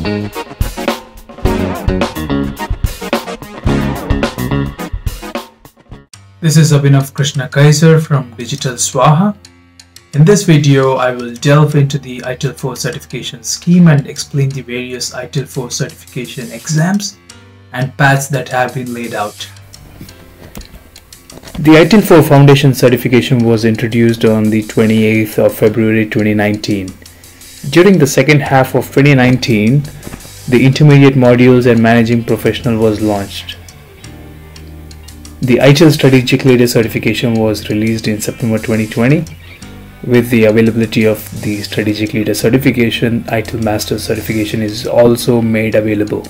This is Abhinav Krishna Kaiser from Digital Swaha. In this video, I will delve into the ITIL V3 certification scheme and explain the various ITIL V3 certification exams and paths that have been laid out. The ITIL V3 Foundation certification was introduced on the 28th of February 2019. During the second half of 2019, the Intermediate Modules and Managing Professional was launched. The ITIL Strategic Leader certification was released in September 2020. With the availability of the Strategic Leader certification, ITIL Master certification is also made available.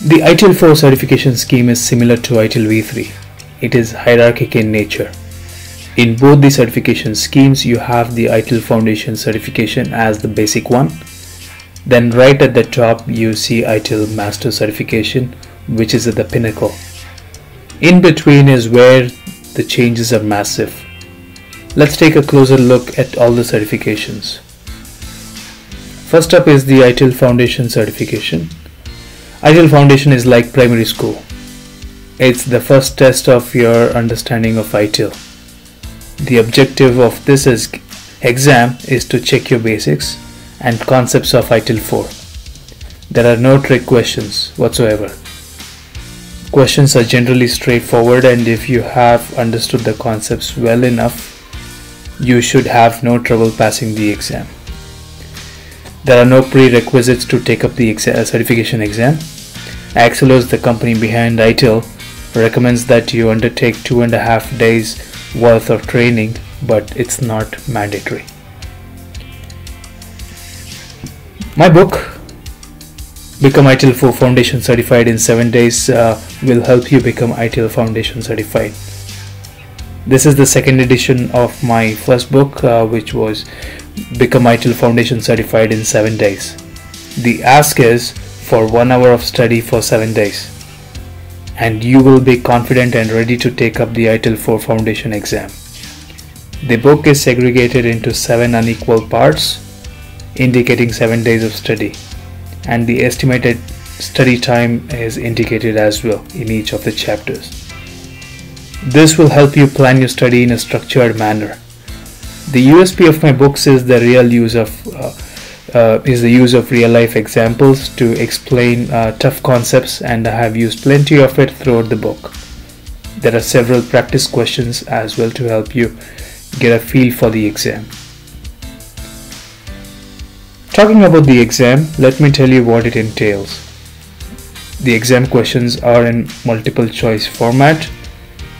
The ITIL V3 certification scheme is similar to ITIL V3. It is hierarchic in nature. In both the certification schemes, you have the ITIL Foundation certification as the basic one. Then right at the top, you see ITIL Master certification, which is at the pinnacle. In between is where the changes are massive. Let's take a closer look at all the certifications. First up is the ITIL Foundation certification. ITIL Foundation is like primary school. It's the first test of your understanding of ITIL. The objective of this exam is to check your basics and concepts of ITIL 4. There are no trick questions whatsoever. Questions are generally straightforward, and if you have understood the concepts well enough, you should have no trouble passing the exam. There are no prerequisites to take up the certification exam. Axelos, the company behind ITIL, recommends that you undertake 2.5 days worth of training, but it's not mandatory. My book, Become ITIL V Foundation Certified in 7 Days, will help you become ITIL Foundation Certified. This is the second edition of my first book, which was Become ITIL Foundation Certified in 7 Days. The ask is for 1 hour of study for 7 days, and you will be confident and ready to take up the ITIL V Foundation exam. The book is segregated into 7 unequal parts, indicating 7 days of study, and the estimated study time is indicated as well in each of the chapters. This will help you plan your study in a structured manner. The USP of my books is the use of real life examples to explain tough concepts, and I have used plenty of it throughout the book. There are several practice questions as well to help you get a feel for the exam. Talking about the exam, let me tell you what it entails. The exam questions are in multiple choice format.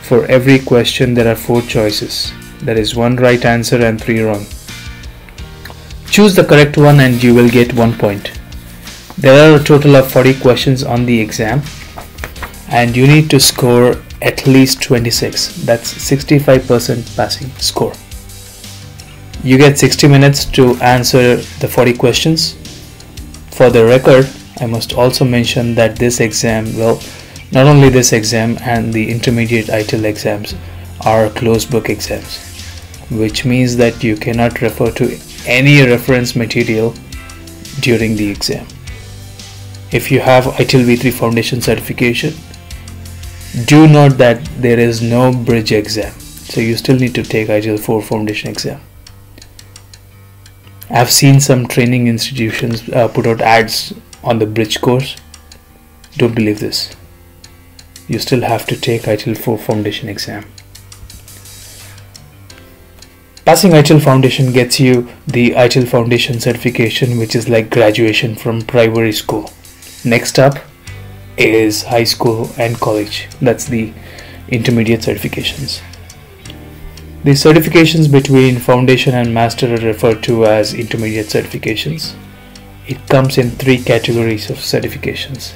For every question there are 4 choices. There is 1 right answer and 3 wrong. Choose the correct one and you will get 1 point. There are a total of 40 questions on the exam, and you need to score at least 26. That's 65% passing score. You get 60 minutes to answer the 40 questions. For the record, I must also mention that this exam, not only this exam and the intermediate ITIL exams are closed book exams, which means that you cannot refer to any reference material during the exam. If you have ITIL V3 Foundation certification, do note that there is no bridge exam, so you still need to take ITIL 4 Foundation exam. I've seen some training institutions put out ads on the bridge course. Don't believe this. You still have to take ITIL 4 Foundation exam. Passing ITIL Foundation gets you the ITIL Foundation certification, which is like graduation from primary school. Next up is high school and college. That's the intermediate certifications. The certifications between Foundation and Master are referred to as intermediate certifications. It comes in 3 categories of certifications: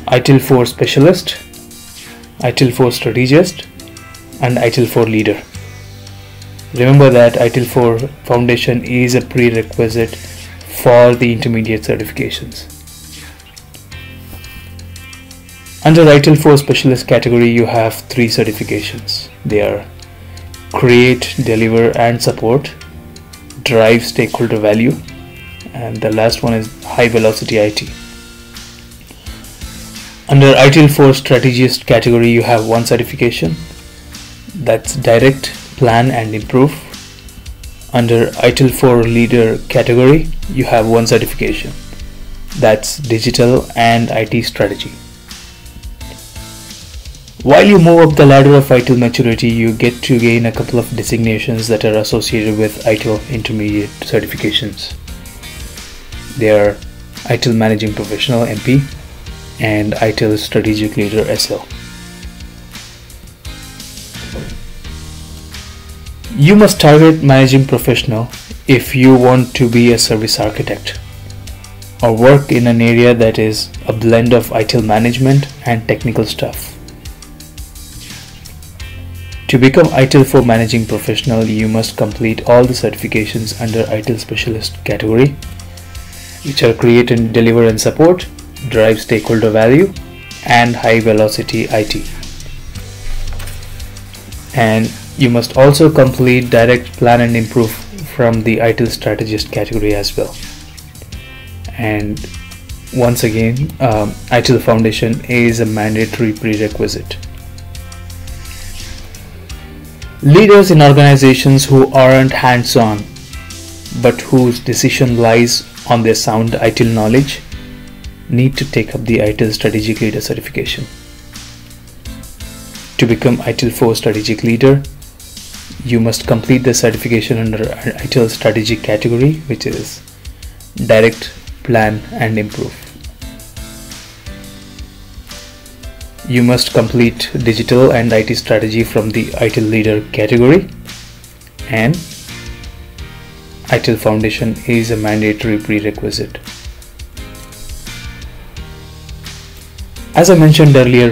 ITIL 4 Specialist, ITIL 4 Strategist, and ITIL 4 Leader. Remember that ITIL 4 Foundation is a prerequisite for the intermediate certifications. Under ITIL 4 Specialist category, you have 3 certifications. They are Create, Deliver and Support, drive stakeholder value, and the last one is high velocity IT. Under ITIL 4 strategist category, you have one certification, that's direct, plan and improve. Under ITIL 4 leader category, you have one certification, that's digital and IT strategy. While you move up the ladder of ITIL maturity, you get to gain a couple of designations that are associated with ITIL intermediate certifications. They are ITIL Managing Professional MP and ITIL Strategic Leader SL. You must target Managing Professional if you want to be a service architect or work in an area that is a blend of ITIL management and technical stuff. To become ITIL 4 Managing Professional, you must complete all the certifications under ITIL Specialist category, which are Create and Deliver and Support, Drive Stakeholder Value, and High Velocity IT. And you must also complete Direct, Plan and Improve from the ITIL Strategist category as well. And once again, ITIL Foundation is a mandatory prerequisite. Leaders in organizations who aren't hands-on but whose decision lies on their sound ITIL knowledge need to take up the ITIL Strategic Leader certification. To become ITIL 4 Strategic Leader, you must complete the certification under ITIL Strategic category, which is Direct, Plan and Improve. You must complete Digital and IT Strategy from the ITIL Leader category, and ITIL Foundation is a mandatory prerequisite. As I mentioned earlier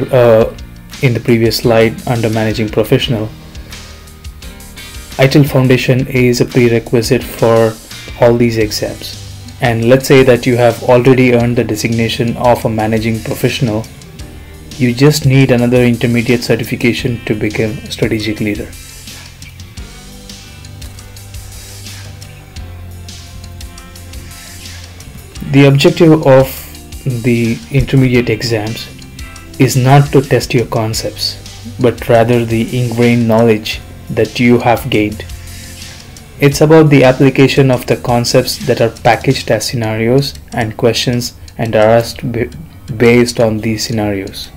in the previous slide under Managing Professional, ITIL Foundation is a prerequisite for all these exams. And let's say that you have already earned the designation of a Managing Professional. You just need another intermediate certification to become a strategic leader. The objective of the intermediate exams is not to test your concepts, but rather the ingrained knowledge that you have gained. It's about the application of the concepts that are packaged as scenarios and questions and are asked based on these scenarios.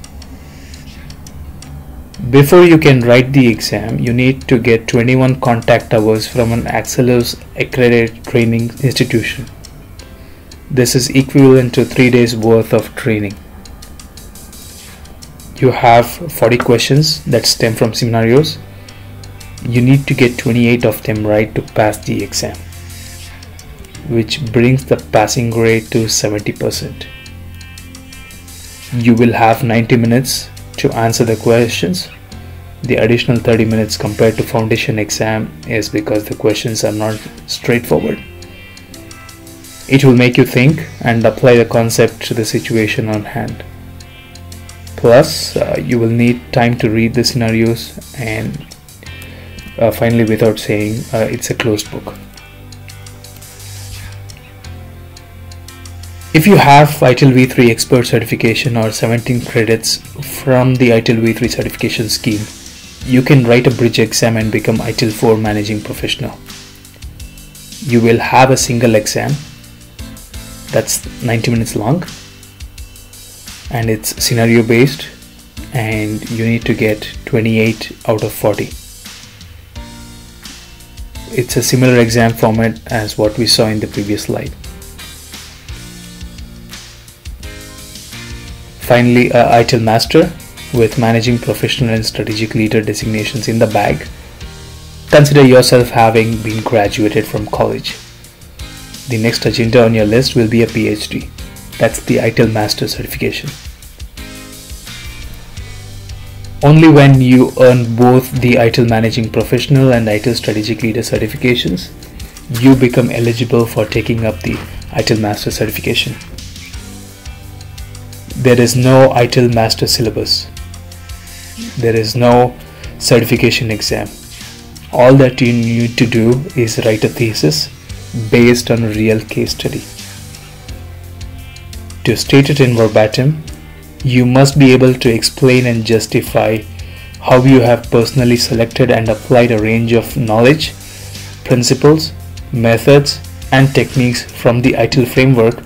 Before you can write the exam, you need to get 21 contact hours from an Axelos accredited training institution. This is equivalent to 3 days worth of training. You have 40 questions that stem from scenarios. You need to get 28 of them right to pass the exam, which brings the passing grade to 70%. You will have 90 minutes to answer the questions. The additional 30 minutes compared to foundation exam is because the questions are not straightforward. It will make you think and apply the concept to the situation on hand. Plus, you will need time to read the scenarios, and finally, without saying, it's a closed book. If you have ITIL V3 expert certification or 17 credits from the ITIL V3 certification scheme, you can write a bridge exam and become ITIL 4 Managing Professional. You will have a single exam that's 90 minutes long, and it's scenario based, and you need to get 28 out of 40. It's a similar exam format as what we saw in the previous slide. Finally, ITIL Master with Managing Professional and Strategic Leader designations in the bag. Consider yourself having been graduated from college. The next agenda on your list will be a PhD. That's the ITIL Master certification. Only when you earn both the ITIL Managing Professional and ITIL Strategic Leader certifications, you become eligible for taking up the ITIL Master certification. There is no ITIL Master syllabus. There is no certification exam. All that you need to do is write a thesis based on a real case study. To state it in verbatim, you must be able to explain and justify how you have personally selected and applied a range of knowledge, principles, methods, and techniques from the ITIL framework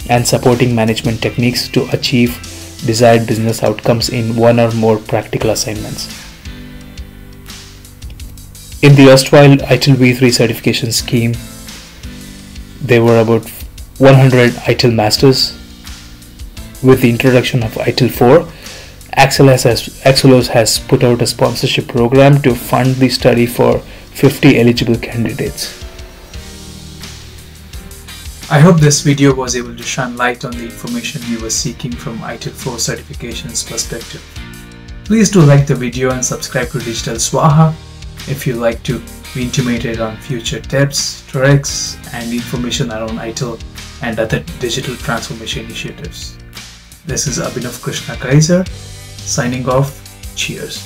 and supporting management techniques to achieve desired business outcomes in one or more practical assignments. In the erstwhile ITIL V3 certification scheme, there were about 100 ITIL Masters. With the introduction of ITIL 4, Axelos has put out a sponsorship program to fund the study for 50 eligible candidates. I hope this video was able to shine light on the information you were seeking from ITIL 4 certifications perspective. Please do like the video and subscribe to Digital Swaha if you like to be intimated on future tips, tricks, and information around ITIL and other digital transformation initiatives. This is Abhinav Krishna Kaiser signing off. Cheers.